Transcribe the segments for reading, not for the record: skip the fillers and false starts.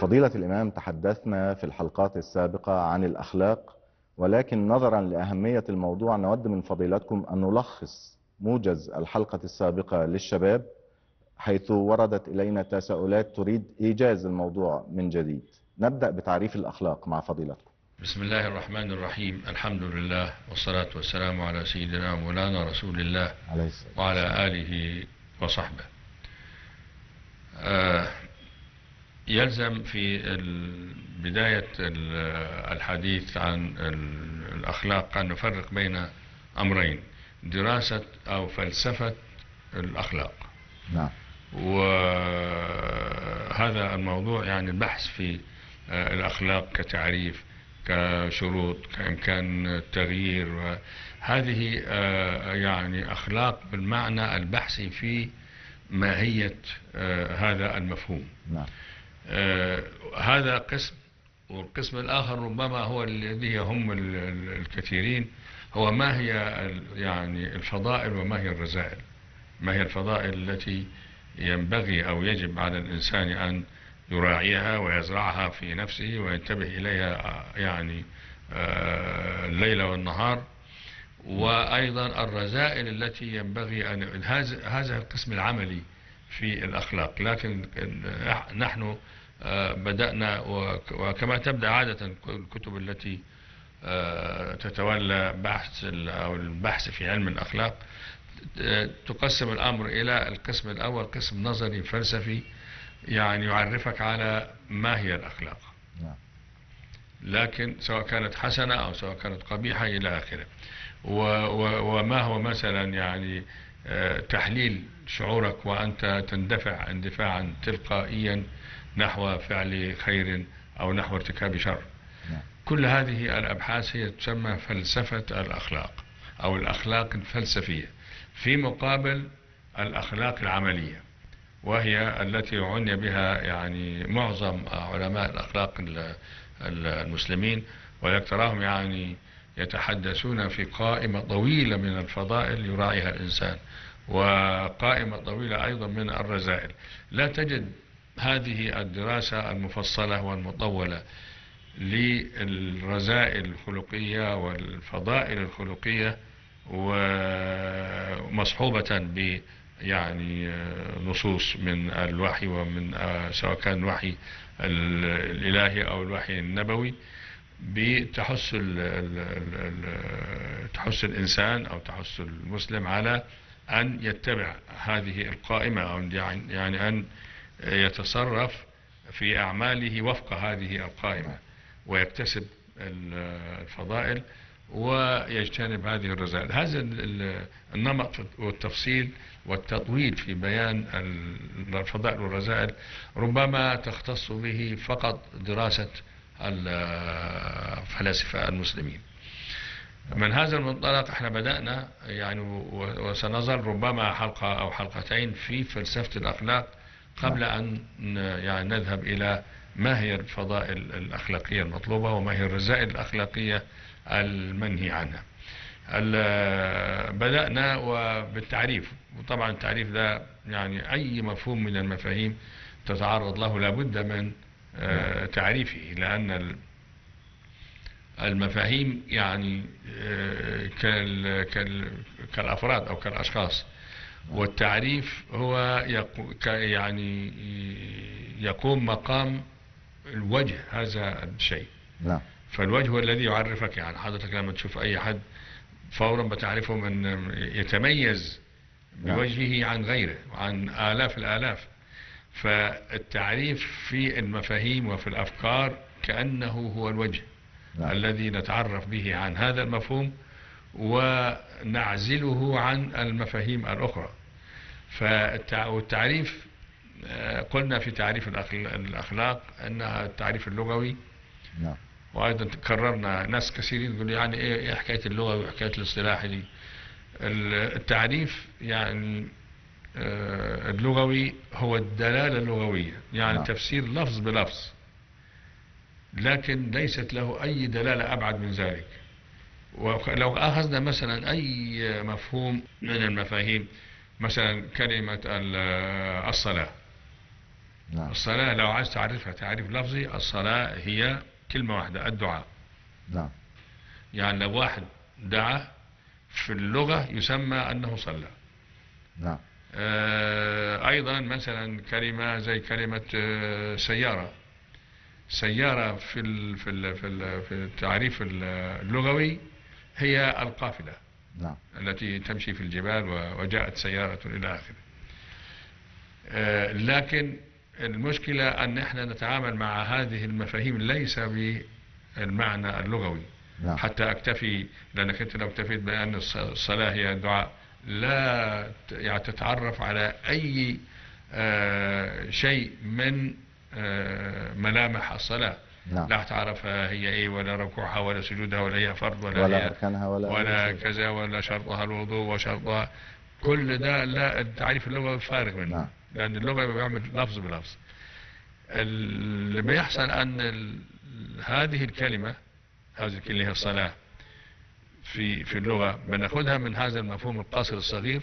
فضيلة الإمام، تحدثنا في الحلقات السابقة عن الأخلاق، ولكن نظرا لأهمية الموضوع نود من فضيلتكم أن نلخص موجز الحلقة السابقة للشباب، حيث وردت إلينا تساؤلات تريد إيجاز الموضوع من جديد. نبدأ بتعريف الأخلاق مع فضيلتكم. بسم الله الرحمن الرحيم. الحمد لله والصلاة والسلام على سيدنا مولانا رسول الله وعلى آله وصحبه. يلزم في بداية الحديث عن الأخلاق أن نفرق بين أمرين: دراسة أو فلسفة الأخلاق. نعم. وهذا الموضوع يعني البحث في الأخلاق كتعريف، كشروط، كإمكان التغيير، هذه يعني أخلاق بالمعنى البحثي في ماهية هذا المفهوم. نعم. هذا قسم، والقسم الآخر ربما هو الذي يهم الكثيرين، هو ما هي يعني الفضائل وما هي الرذائل. ما هي الفضائل التي ينبغي أو يجب على الإنسان أن يراعيها ويزرعها في نفسه وينتبه إليها يعني الليل والنهار، وأيضا الرذائل التي ينبغي أن هذا القسم العملي في الأخلاق. لكن نحن بدأنا، وكما تبدأ عادة الكتب التي تتولى بحث أو البحث في علم الأخلاق، تقسم الأمر إلى القسم الأول قسم نظري فلسفي، يعني يعرفك على ما هي الأخلاق، لكن سواء كانت حسنة أو سواء كانت قبيحة إلى آخره. وما هو مثلا يعني تحليل شعورك وأنت تندفع اندفاعا تلقائيا نحو فعل خير أو نحو ارتكاب شر. كل هذه الأبحاث هي تسمى فلسفة الأخلاق أو الأخلاق الفلسفية، في مقابل الأخلاق العملية، وهي التي عني بها يعني معظم علماء الأخلاق المسلمين، ويكتراهم يعني يتحدثون في قائمة طويلة من الفضائل يراعيها الإنسان، وقائمة طويلة أيضا من الرذائل. لا تجد هذه الدراسة المفصلة والمطولة للرذائل الخلقية والفضائل الخلقية ومصحوبة ب يعني نصوص من الوحي، ومن سواء كان الوحي الإلهي أو الوحي النبوي، بتحث تحث الإنسان أو تحث المسلم على أن يتبع هذه القائمة، أو يعني أن يتصرف في أعماله وفق هذه القائمة ويكتسب الفضائل ويجتنب هذه الرذائل. هذا النمط والتفصيل والتطويل في بيان الفضائل والرذائل ربما تختص به فقط دراسة الفلاسفة المسلمين. من هذا المنطلق احنا بدأنا يعني وسنظل ربما حلقة أو حلقتين في فلسفة الأخلاق قبل أن يعني نذهب إلى ما هي الفضائل الأخلاقية المطلوبة وما هي الرذائل الأخلاقية المنهي عنها. بدأنا وبالتعريف، وطبعا التعريف ده يعني أي مفهوم من المفاهيم تتعرض له لابد من تعريفه، لأن المفاهيم يعني كالأفراد أو كالأشخاص، والتعريف هو يعني يقوم مقام الوجه هذا الشيء. فالوجه هو الذي يعرفك. يعني حضرتك لما تشوف أي حد فورا بتعرفه من يتميز بوجهه عن غيره وعن آلاف الآلاف. فالتعريف في المفاهيم وفي الأفكار كأنه هو الوجه الذي نتعرف به عن هذا المفهوم ونعزله عن المفاهيم الأخرى. والتعريف قلنا في تعريف الأخلاق أنها التعريف اللغوي. وأيضا كررنا ناس كثيرين يقولوا يعني إيه حكاية اللغة وحكاية الاصطلاح دي. التعريف يعني اللغوي هو الدلالة اللغوية، يعني تفسير لفظ بلفظ، لكن ليست له أي دلالة أبعد من ذلك. ولو أخذنا مثلا أي مفهوم من المفاهيم، مثلا كلمة الصلاة، نعم. الصلاة لو عايز تعرفها تعريف لفظي، الصلاة هي كلمة واحدة، الدعاء. نعم. يعني لو واحد دعا في اللغة يسمى أنه صلى. نعم. أيضا مثلا كلمة زي كلمة سيارة. سيارة في التعريف اللغوي هي القافلة. نعم. التي تمشي في الجبال وجاءت سيارة إلى آخره. لكن المشكلة أن احنا نتعامل مع هذه المفاهيم ليس بالمعنى اللغوي. نعم. حتى أكتفي، لأنك أنت لو اكتفيت بأن الصلاة هي دعاء، لا يعني تتعرف على أي شيء من ملامح الصلاة. نعم. لا تعرف هي ايه، ولا ركوعها ولا سجودها، ولا هي فرض ولا هي أركانها ولا كذا، ولا شرطها الوضوء وشرطها، كل ده لا، التعريف اللغوي فارغ منه. نعم. لأن اللغة بيعمل لفظ بلفظ. اللي بيحصل أن هذه الكلمة اللي هي الصلاة في اللغة بناخدها من هذا المفهوم القاصر الصغير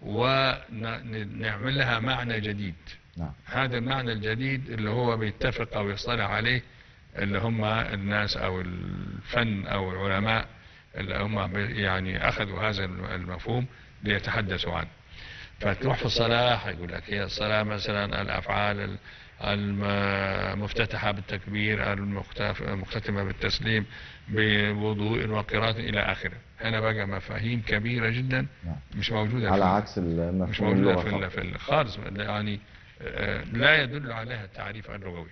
ونعمل لها معنى جديد. نعم. هذا المعنى الجديد اللي هو بيتفق أو يصطلح عليه اللي هم الناس أو الفن أو العلماء اللي هم يعني أخذوا هذا المفهوم ليتحدثوا عنه. فتروح في الصلاة يقول لك هي الصلاة مثلا الأفعال المفتتحة بالتكبير، المختتمة بالتسليم، بوضوء وقراءة إلى آخره. هنا بقى مفاهيم كبيرة جدا مش موجودة على عكس المفهوم مش موجودة في خالص، يعني لا يدل عليها التعريف اللغوي.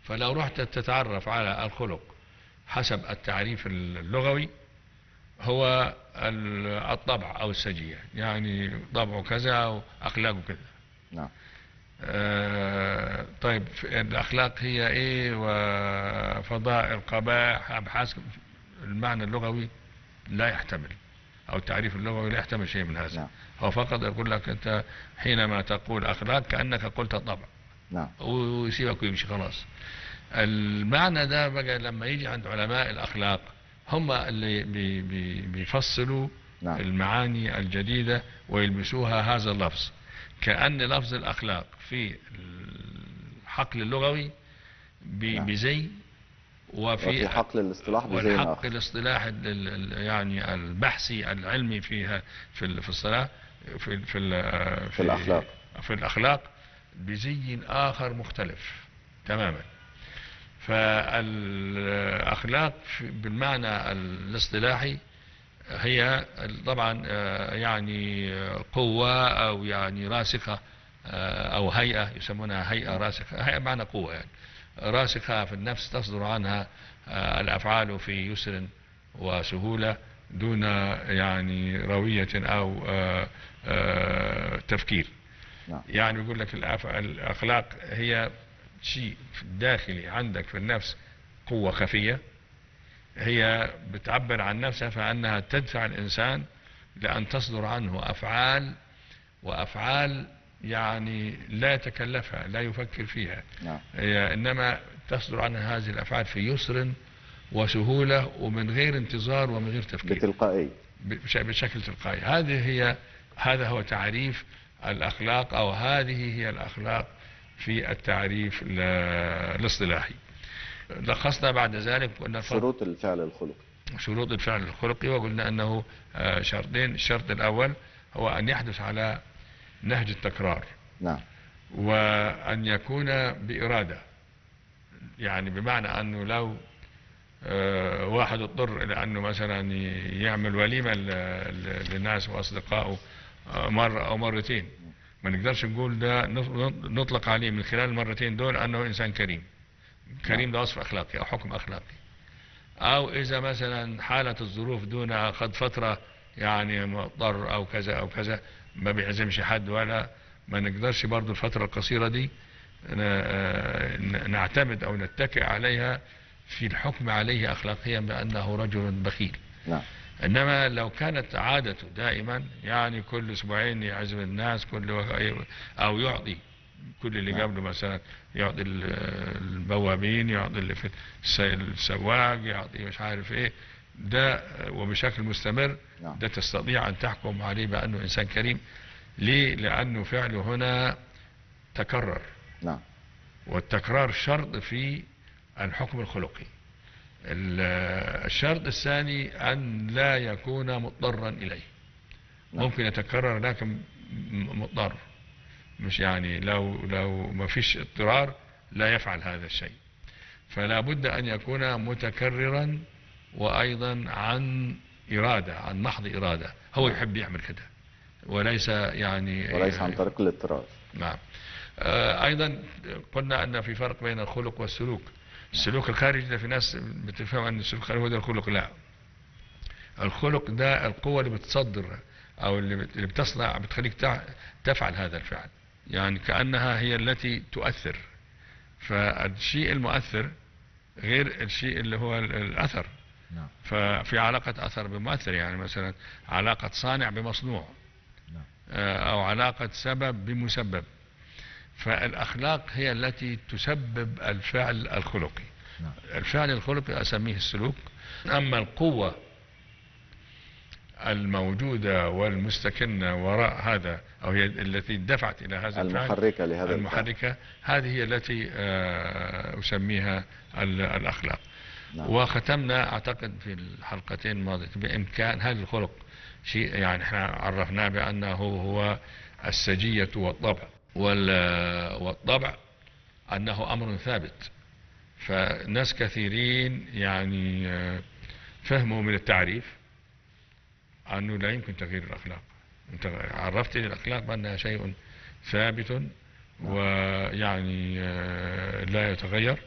فلو رحت تتعرف على الخلق حسب التعريف اللغوي، هو الطبع أو السجية، يعني طبعه كذا وأخلاقه كذا. نعم. طيب الأخلاق هي إيه وفضائل قبائح بحسب المعنى اللغوي لا يحتمل، أو التعريف اللغوي لا يحتمل شيء من هذا. نعم. هو فقط يقول لك أنت حينما تقول أخلاق كأنك قلت طبع. نعم. ويسيبك ويمشي خلاص. المعنى ده بقى لما يجي عند علماء الأخلاق هم اللي بيفصلوا نعم. المعاني الجديدة ويلبسوها هذا اللفظ، كأن لفظ الأخلاق في الحقل اللغوي بزي، وفي حقل الاصطلاح بزي والحق الاصطلاح يعني البحثي العلمي فيها في الصلاة في الأخلاق، في الأخلاق بزي آخر مختلف تماما. فالأخلاق بالمعنى الاصطلاحي هي طبعا يعني قوة أو يعني راسخة أو هيئة، يسمونها هيئة راسخة. هيئة معنى قوة يعني راسخة في النفس، تصدر عنها الأفعال في يسر وسهولة دون يعني روية أو تفكير. يعني يقول لك الأخلاق هي شيء داخلي عندك في النفس، قوة خفية هي بتعبر عن نفسها، فأنها تدفع الإنسان لأن تصدر عنه أفعال، وأفعال يعني لا يتكلفها لا يفكر فيها. هي إنما تصدر عنها هذه الأفعال في يسر وسهولة ومن غير انتظار ومن غير تفكير، بتلقائي، بشكل تلقائي. هذا هو تعريف الأخلاق، أو هذه هي الأخلاق في التعريف الاصطلاحي. لخصنا بعد ذلك قلنا شروط الفعل الخلقي. شروط الفعل الخلقي، وقلنا أنه شرطين. الشرط الأول هو أن يحدث على نهج التكرار. نعم. وأن يكون بإرادة، يعني بمعنى أنه لو واحد اضطر إلى أنه مثلا يعمل وليمة للناس وأصدقائه مرة أو مرتين، ما نقدرش نقول ده نطلق عليه من خلال المرتين دول أنه إنسان كريم. كريم ده وصف أخلاقي أو حكم أخلاقي. أو إذا مثلا حالة الظروف دون قد فترة يعني مضطر أو كذا أو كذا، ما بيعزمش حد، ولا ما نقدرش برضو الفترة القصيرة دي نعتمد أو نتكئ عليها في الحكم عليه أخلاقيا بأنه رجل بخيل. نعم. إنما لو كانت عادته دائما يعني كل أسبوعين يعزم الناس أو يعطي كل اللي قبله، مثلا يعطي البوابين، يعطي اللي في السواق، يعطي مش عارف ايه، ده وبشكل مستمر، ده تستطيع أن تحكم عليه بأنه إنسان كريم. ليه؟ لأنه فعله هنا تكرر. نعم. والتكرار شرط في الحكم الخلقي. الشرط الثاني أن لا يكون مضطرا إليه. نعم. ممكن يتكرر لكن مضطر، مش يعني لو ما فيش اضطرار لا يفعل هذا الشيء. فلا بد أن يكون متكررا، وأيضا عن إرادة، عن محض إرادة، هو يحب يعمل كده، وليس عن طريق الاضطرار. نعم. أيضا قلنا أن في فرق بين الخلق والسلوك. السلوك الخارجي ده في ناس بتفهم أن السلوك الخارجي هو ده الخلق. لا، الخلق ده القوة اللي بتصدر أو اللي بتصنع، بتخليك تفعل هذا الفعل، يعني كأنها هي التي تؤثر. فالشيء المؤثر غير الشيء اللي هو الأثر. نعم. ففي علاقة أثر بمؤثر، يعني مثلا علاقة صانع بمصنوع، أو علاقة سبب بمسبب. فالأخلاق هي التي تسبب الفعل الخلقي. نعم. الفعل الخلقي أسميه السلوك. أما القوة الموجودة والمستكنة وراء هذا، أو هي التي دفعت إلى هذا المحركة لهذا المحركة، هذه هي التي أسميها الأخلاق. نعم. وختمنا أعتقد في الحلقتين الماضية بإمكان هذا الخلق شيء، يعني احنا عرفناه بأنه هو السجية والطبع، والطبع أنه أمر ثابت. فناس كثيرين يعني فهموا من التعريف أنه لا يمكن تغيير الأخلاق. أنت عرفت الأخلاق بأنها شيء ثابت ويعني لا يتغير،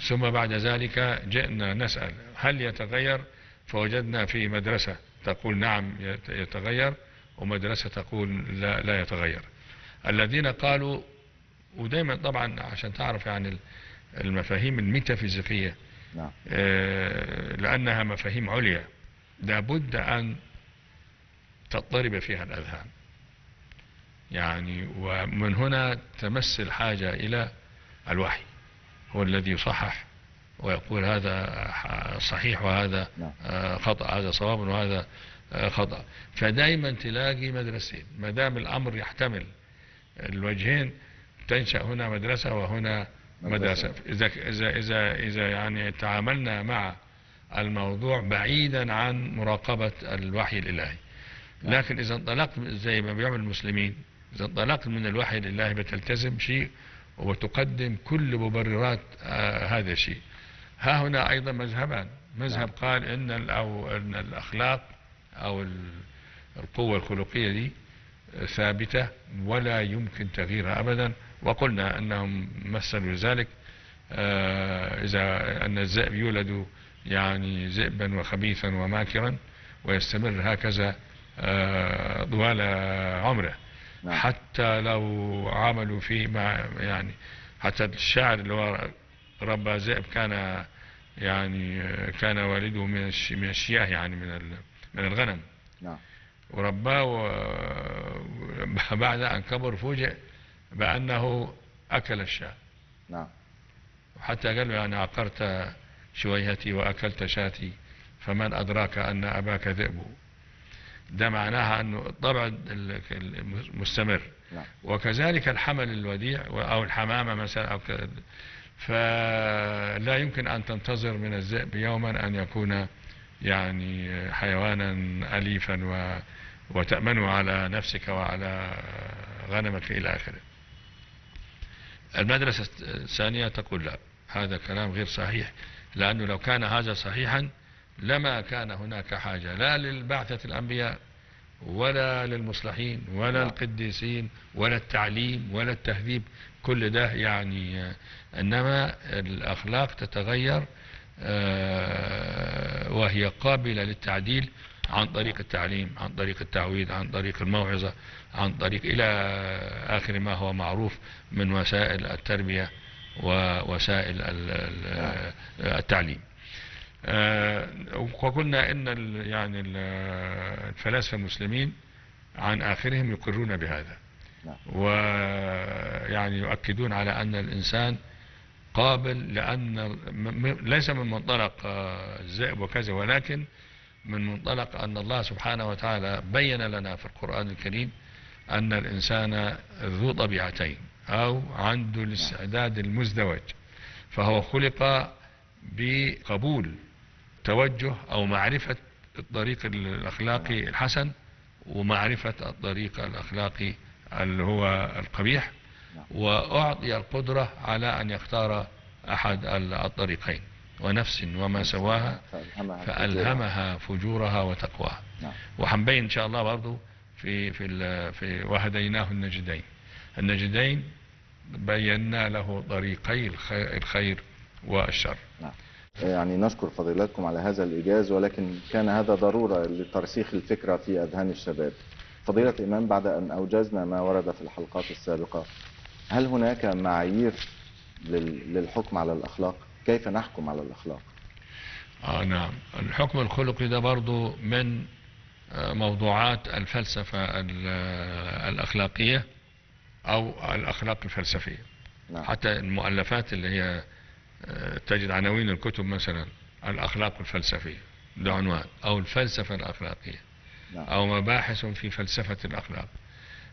ثم بعد ذلك جئنا نسأل هل يتغير، فوجدنا في مدرسة تقول نعم يتغير، ومدرسة تقول لا يتغير. الذين قالوا، ودايما طبعا عشان تعرف يعني المفاهيم الميتافيزيقية، نعم. لأنها مفاهيم عليا لابد أن تضطرب فيها الأذهان، يعني ومن هنا تمس الحاجة إلى الوحي، هو الذي يصحح ويقول هذا صحيح وهذا خطأ، هذا صواب وهذا خطأ. فدايما تلاقي مدرستين، ما دام الأمر يحتمل الوجهين تنشأ هنا مدرسة وهنا مدرسة. إذا يعني تعاملنا مع الموضوع بعيدا عن مراقبة الوحي الإلهي. لكن إذا انطلقت زي ما بيعمل المسلمين، إذا انطلقت من الوحي الإلهي بتلتزم شيء وتقدم كل مبررات هذا الشيء. ها هنا أيضا مذهبان، مذهب قال إن الأخلاق أو القوة الخلقية دي ثابتة ولا يمكن تغييرها أبدا، وقلنا أنهم مثلوا ذلك إذا أن الذئب يولد يعني ذئبا وخبيثا وماكرا ويستمر هكذا طوال عمره. حتى لو عملوا فيه يعني حتى الشاعر اللي هو ربى ذئب كان والده من الشياه، يعني من الغنم. ورباه بعد أن كبر فوجئ بأنه أكل الشاة. وحتى قال له يعني عقرت شويهتي وأكلت شاتي فمن أدراك أن أباك ذئب. ده معناها أنه الطبع مستمر. وكذلك الحمل الوديع أو الحمامة مثلا أو فلا يمكن أن تنتظر من الذئب يوما أن يكون يعني حيوانا أليفا وتأمن على نفسك وعلى غنمك إلى آخره. المدرسة الثانية تقول لا، هذا كلام غير صحيح، لأنه لو كان هذا صحيحا لما كان هناك حاجة لا للبعثة الأنبياء ولا للمصلحين ولا القديسين ولا التعليم ولا التهذيب، كل ده يعني. إنما الأخلاق تتغير وهي قابلة للتعديل عن طريق التعليم، عن طريق التعويد، عن طريق الموعظة، عن طريق إلى آخر ما هو معروف من وسائل التربية ووسائل التعليم. وقلنا إن يعني الفلاسفة المسلمين عن آخرهم يقرون بهذا، ويعني يؤكدون على أن الإنسان قابل، لأن ليس من منطلق الذئب وكذا، ولكن من منطلق أن الله سبحانه وتعالى بين لنا في القرآن الكريم أن الإنسان ذو طبيعتين، أو عنده الاستعداد المزدوج، فهو خلق بقبول توجه أو معرفة الطريق الأخلاقي الحسن ومعرفة الطريق الأخلاقي اللي هو القبيح، وأعطي القدرة على أن يختار أحد الطريقين، ونفس وما سواها فألهمها فجورها وتقواها. وحنبين إن شاء الله برضو في وهديناه النجدين بينا له طريقي الخير والشر. يعني نشكر فضيلتكم على هذا الإيجاز، ولكن كان هذا ضرورة لترسيخ الفكرة في أذهان الشباب. فضيلة الإمام، بعد أن أوجزنا ما ورد في الحلقات السابقة، هل هناك معايير للحكم على الأخلاق؟ كيف نحكم على الأخلاق؟ نعم، الحكم الخلقي ده برضو من موضوعات الفلسفة الأخلاقية أو الأخلاق الفلسفية. نعم. حتى المؤلفات اللي هي تجد عناوين الكتب مثلا الأخلاق الفلسفية ده عنوان، أو الفلسفة الأخلاقية، أو مباحث في فلسفة الأخلاق.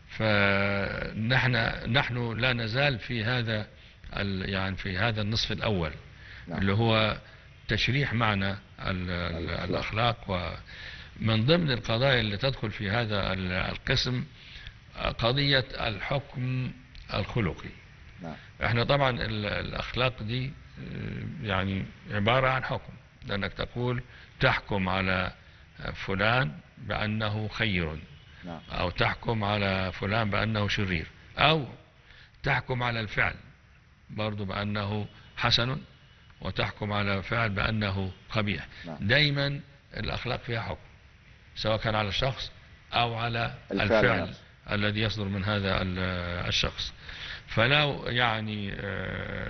فنحن لا نزال في هذا يعني في هذا النصف الأول. نعم. اللي هو تشريح معنى الأخلاق. ومن ضمن القضايا اللي تدخل في هذا القسم قضية الحكم الخلقي. نعم. احنا طبعا الأخلاق دي يعني عبارة عن حكم، لأنك تقول تحكم على فلان بأنه خير، نعم. أو تحكم على فلان بأنه شرير، أو تحكم على الفعل برضو بأنه حسن، وتحكم على فعل بأنه قبيح. نعم. دايما الأخلاق فيها حكم، سواء كان على الشخص أو على الفعل الذي يصدر من هذا الشخص. فلو يعني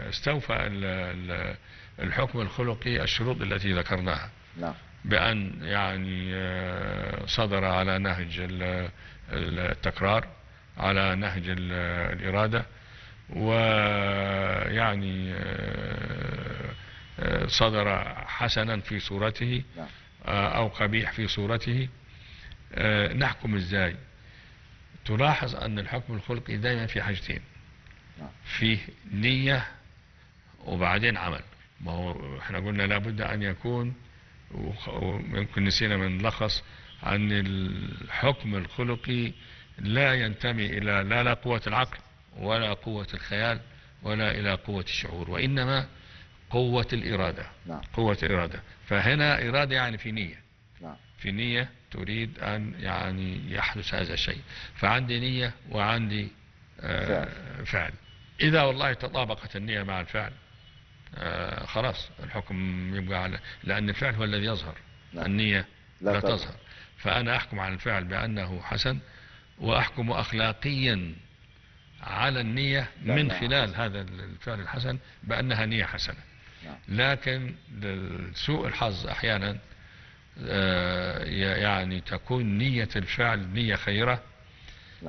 استوفى الحكم الخلقي الشروط التي ذكرناها، نعم. بأن يعني صدر على نهج التكرار، على نهج الإرادة، ويعني صدر حسنا في صورته أو قبيح في صورته. نحكم ازاي؟ تلاحظ أن الحكم الخلقي دائما في حاجتين، فيه نية وبعدين عمل. ما هو احنا قلنا لابد أن يكون، ويمكن نسينا من نلخص أن الحكم الخلقي لا ينتمي إلى لا قوة العقل ولا قوة الخيال ولا إلى قوة الشعور، وإنما قوة الإرادة. نعم. قوة الإرادة. فهنا إرادة يعني في نية. نعم. في نية تريد أن يعني يحدث هذا الشيء، فعندي نية وعندي فعل. إذا والله تطابقت النية مع الفعل خلاص الحكم يبقى على، لأن الفعل هو الذي يظهر. نعم. النية لا تظهر. فأنا أحكم على الفعل بأنه حسن، وأحكم أخلاقيا على النية من خلال هذا الفعل الحسن بأنها نية حسنة. لكن سوء الحظ أحيانا يعني تكون نية الفعل نية خيرة،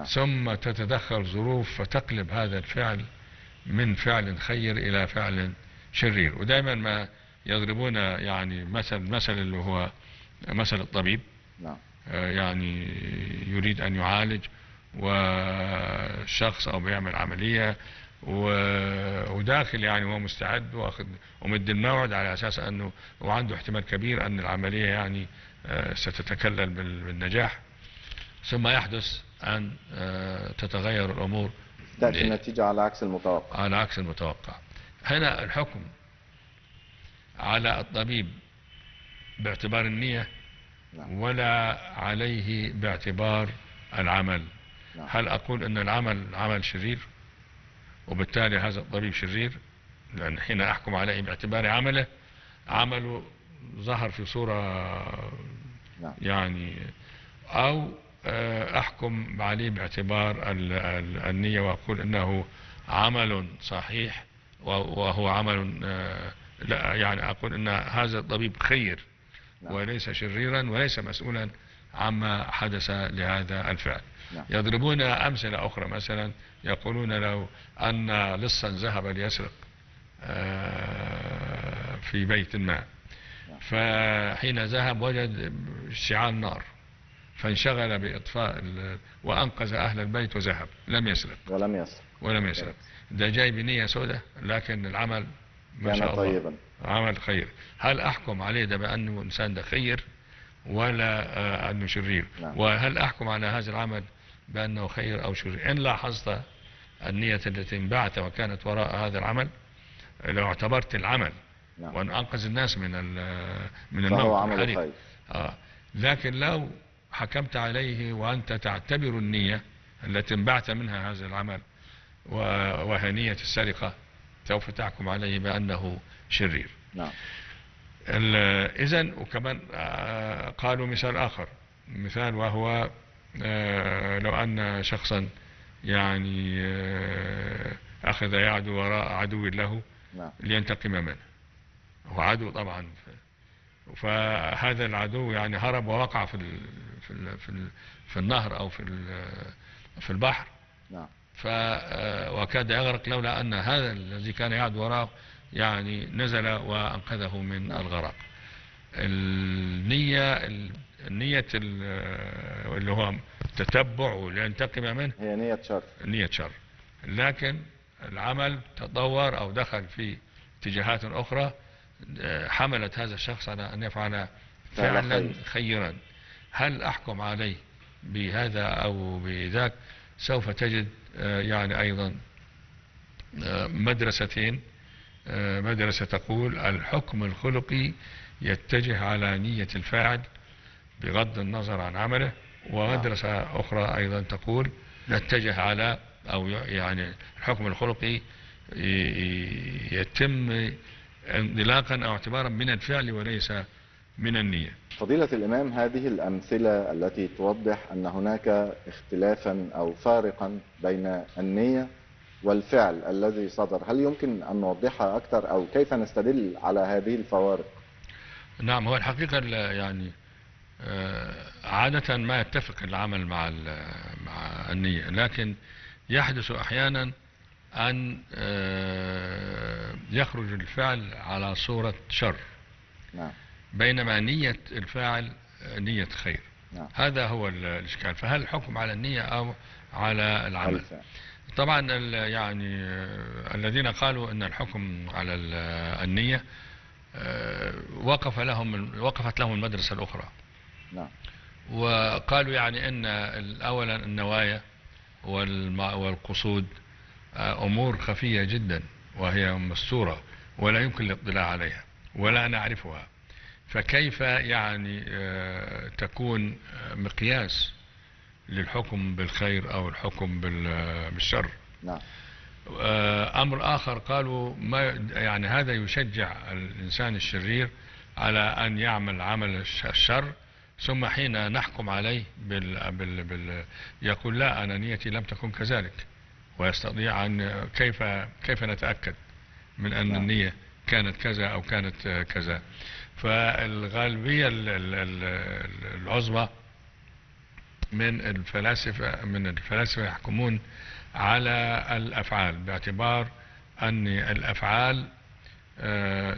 ثم تتدخل ظروف فتقلب هذا الفعل من فعل خير إلى فعل شرير. ودائما ما يضربون يعني مثل اللي هو مثل الطبيب. يعني يريد أن يعالج، والشخص أو بيعمل عملية وداخل يعني هو مستعد واخد ومد الموعد على أساس أنه وعنده احتمال كبير أن العملية يعني ستتكلل بالنجاح، ثم يحدث أن تتغير الأمور، تأتي النتيجة على عكس المتوقع. على عكس المتوقع. هنا الحكم على الطبيب باعتبار النية ولا عليه باعتبار العمل. هل أقول أن العمل عمل شرير وبالتالي هذا الطبيب شرير؟ لأن حين أحكم عليه باعتبار عمله ظهر في صورة يعني، أو أحكم عليه باعتبار النية وأقول أنه عمل صحيح وهو عمل لا، يعني أقول أن هذا الطبيب خير وليس شريرا وليس مسؤولا عما حدث لهذا الفعل. يضربون أمثلة أخرى، مثلا يقولون لو أن لصا ذهب ليسرق في بيت ما، فحين ذهب وجد اشتعال نار، فانشغل بإطفاء وأنقذ أهل البيت وذهب، لم يسرق ولم يسرق. ده جاي بنية سوداء، لكن العمل ما كان شاء الله طيبا، عمل خير. هل أحكم عليه ده بأنه إنسان ده خير ولا أنه شرير؟ نعم. وهل أحكم على هذا العمل بأنه خير أو شرير؟ إن لاحظت النية التي انبعث وكانت وراء هذا العمل، لو اعتبرت العمل نعم. وأن أنقذ الناس من فهو الموت عمل الحريق. خير. لكن لو حكمت عليه وأنت تعتبر النية التي انبعث منها هذا العمل وهي نية السرقة، سوف تحكم عليه بأنه شرير. نعم. إذن وكمان قالوا مثال آخر، مثال وهو لو أن شخصا يعني أخذ يعدو وراء عدو له نعم. لينتقم منه، هو عدو طبعا، فهذا العدو يعني هرب ووقع في النهر أو في البحر. نعم. وكاد يغرق لولا أن هذا الذي كان يعدو وراءه يعني نزل وأنقذه من الغرق. النية اللي هو تتبع لينتقم منه هي نية شر. لكن العمل تطور أو دخل في اتجاهات أخرى حملت هذا الشخص على أن يفعل فعلا خيرا. هل أحكم عليه بهذا أو بذاك؟ سوف تجد يعني أيضا مدرستين، مدرسة تقول الحكم الخلقي يتجه على نية الفاعل بغض النظر عن عمله، ومدرسة أخرى أيضا تقول نتجه على أو يعني الحكم الخلقي يتم انطلاقا أو اعتبارا من الفعل وليس من النية. فضيلة الإمام، هذه الأمثلة التي توضح أن هناك اختلافا أو فارقا بين النية والفعل الذي صدر، هل يمكن أن نوضحها أكثر أو كيف نستدل على هذه الفوارق؟ نعم، هو الحقيقة يعني عادة ما يتفق العمل مع النية، لكن يحدث أحيانا أن يخرج الفعل على صورة شر. نعم. بينما نية الفاعل نية خير. نعم. هذا هو الإشكال. فهل الحكم على النية أو على العمل؟ طبعا يعني الذين قالوا أن الحكم على النية وقفت لهم المدرسة الأخرى. نعم. وقالوا يعني أن أولا النوايا والقصود أمور خفية جدا وهي مستورة ولا يمكن الاطلاع عليها ولا نعرفها، فكيف يعني تكون مقياس للحكم بالخير أو الحكم بالشر؟ نعم. أمر آخر قالوا ما يعني هذا يشجع الإنسان الشرير على أن يعمل عمل الشر، ثم حين نحكم عليه يقول لا أنا نيتي لم تكن كذلك، ويستطيع أن كيف نتأكد من أن النية كانت كذا أو كانت كذا. فالغالبية العظمى من الفلاسفة يحكمون على الأفعال باعتبار أن الأفعال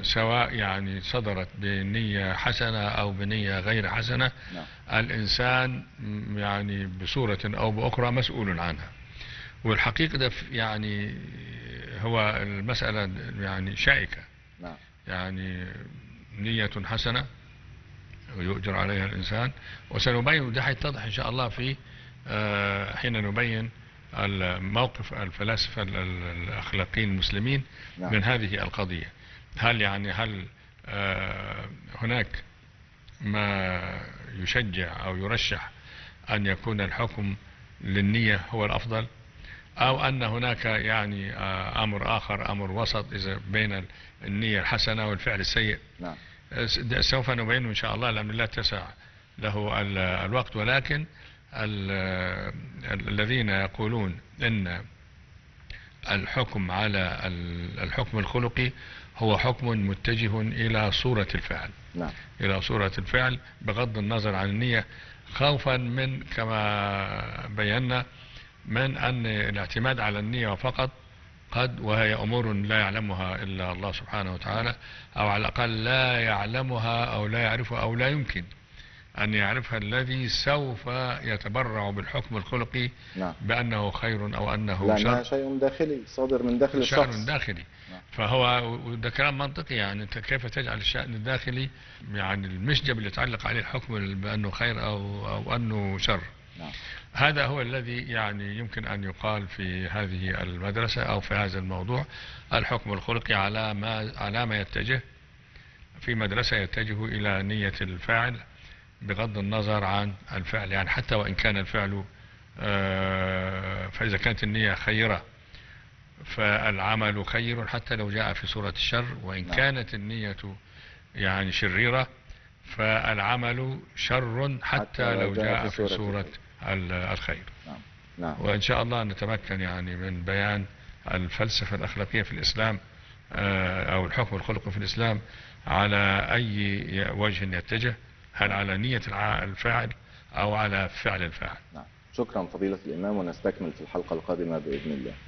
سواء يعني صدرت بنية حسنة أو بنية غير حسنة الإنسان يعني بصورة أو بأخرى مسؤول عنها. والحقيقة ده يعني هو المسألة يعني شائكة. يعني نية حسنة ويؤجر عليها الإنسان، وسنبين ده حيتضح إن شاء الله في حين نبين موقف الفلاسفة الأخلاقيين المسلمين من هذه القضية. هل هناك ما يشجع أو يرشح أن يكون الحكم للنية هو الأفضل، أو أن هناك يعني أمر آخر، أمر وسط إذا بين النية الحسنة والفعل السيء؟ نعم. سوف نبينه إن شاء الله لأن لا تسع له الوقت. ولكن الذين يقولون أن الحكم على الحكم الخلقي هو حكم متجه إلى صورة الفعل. نعم. إلى صورة الفعل بغض النظر عن النية، خوفا من كما بينا من أن الاعتماد على النية فقط وهي أمور لا يعلمها إلا الله سبحانه وتعالى، أو على الأقل لا يعلمها أو لا يعرفها أو لا يمكن أن يعرفها الذي سوف يتبرع بالحكم الخلقي نعم. بأنه خير أو أنه لأنها شر. شيء داخلي صادر من داخل الشخص. شأن داخلي. نعم. فهو وده كلام منطقي، يعني أنت كيف تجعل الشأن الداخلي يعني المشجب اللي يتعلق عليه الحكم بأنه خير أو أنه شر. نعم. هذا هو الذي يعني يمكن أن يقال في هذه المدرسة أو في هذا الموضوع. الحكم الخلقي على ما يتجه في مدرسة يتجه إلى نية الفاعل بغض النظر عن الفعل، يعني حتى وإن كان الفعل فإذا كانت النية خيرة فالعمل خير حتى لو جاء في صورة الشر، وإن كانت النية يعني شريرة فالعمل شر حتى لو جاء في صورة الخير. نعم. نعم. وإن شاء الله نتمكن يعني من بيان الفلسفة الأخلاقية في الإسلام أو الحكم الخلقي في الإسلام على أي وجه يتجه، هل على نية الفاعل أو على فعل الفاعل. نعم. شكرا فضيلة الإمام، ونستكمل في الحلقة القادمة بإذن الله.